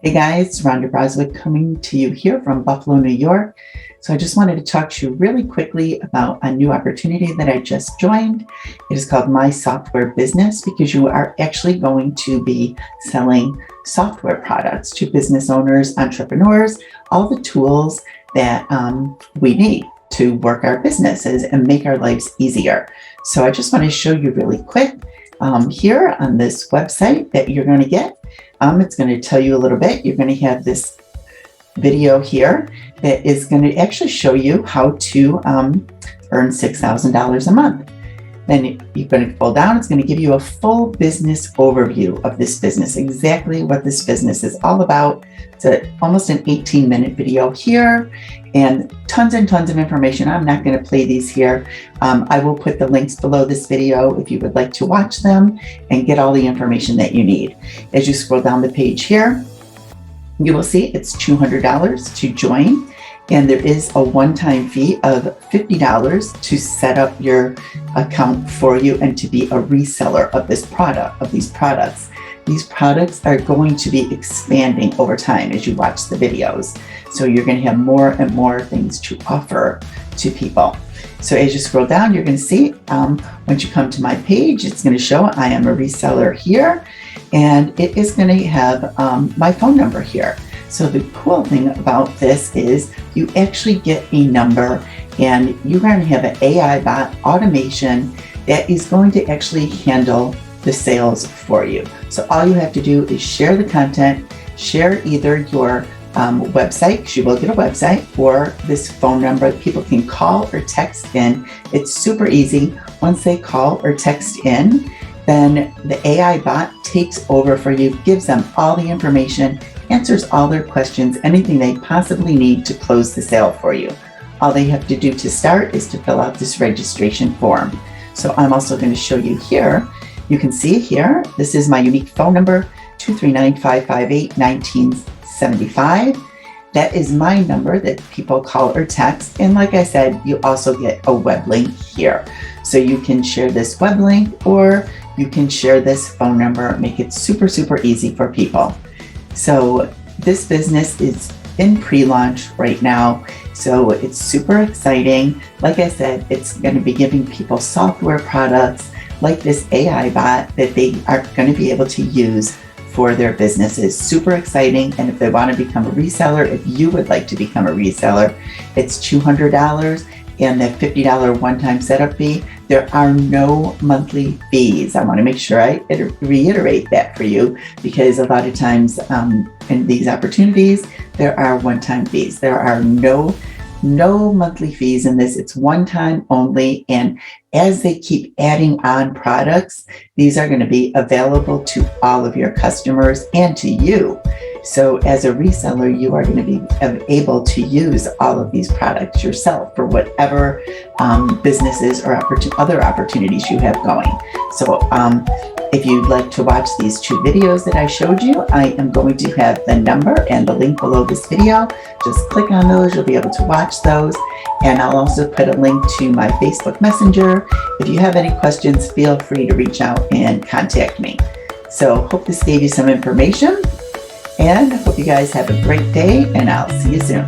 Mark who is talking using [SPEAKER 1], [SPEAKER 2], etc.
[SPEAKER 1] Hey guys, Rhonda Brzozowiec coming to you here from Buffalo, New York. So I just wanted to talk to you really quickly about a new opportunity that I just joined. It is called My Software Business because you are actually going to be selling software products to business owners, entrepreneurs, all the tools that we need to work our businesses and make our lives easier. So I just want to show you really quick here on this website that you're going to get. It's going to tell you a little bit. You're going to have this video here that is going to actually show you how to earn $6,000 a month. Then you're going to pull down. It's going to give you a full business overview of this business, exactly what this business is all about. It's almost an 18-minute video here and tons of information. I'm not going to play these here. I will put the links below this video if you would like to watch them and get all the information that you need. As you scroll down the page here, you will see it's $200 to join. And there is a one-time fee of $50 to set up your account for you and to be a reseller of this product, of these products. These products are going to be expanding over time as you watch the videos. So you're going to have more and more things to offer to people. So as you scroll down, you're going to see, once you come to my page, it's going to show I am a reseller here, and it is going to have my phone number here. So the cool thing about this is you actually get a number and you're going to have an AI bot automation that is going to actually handle the sales for you. So all you have to do is share the content, share either your website, because you will get a website, or this phone number people can call or text in. It's super easy. Once they call or text in, then the AI bot takes over for you, gives them all the information, answers all their questions, anything they possibly need to close the sale for you. All they have to do to start is to fill out this registration form. So I'm also going to show you here. You can see here, this is my unique phone number, 239-558-1975. That is my number that people call or text. And like I said, you also get a web link here. So you can share this web link or you can share this phone number, make it super easy for people. So this business is in pre-launch right now. So it's super exciting. Like I said, it's going to be giving people software products like this AI bot that they are going to be able to use for their businesses. Super exciting. And if they want to become a reseller, if you would like to become a reseller, it's $200 and the $50 one-time setup fee. There are no monthly fees. I want to make sure I reiterate that for you, because a lot of times in these opportunities, there are one-time fees. There are no monthly fees in this. It's one time only. And as they keep adding on products, these are going to be available to all of your customers and to you. So as a reseller, you are going to be able to use all of these products yourself for whatever businesses or other opportunities you have going. So if you'd like to watch these two videos that I showed you, I am going to have the number and the link below this video. Just click on those. You'll be able to watch those. And I'll also put a link to my Facebook Messenger. If you have any questions, feel free to reach out and contact me. So hope this gave you some information. And I hope you guys have a great day, and I'll see you soon.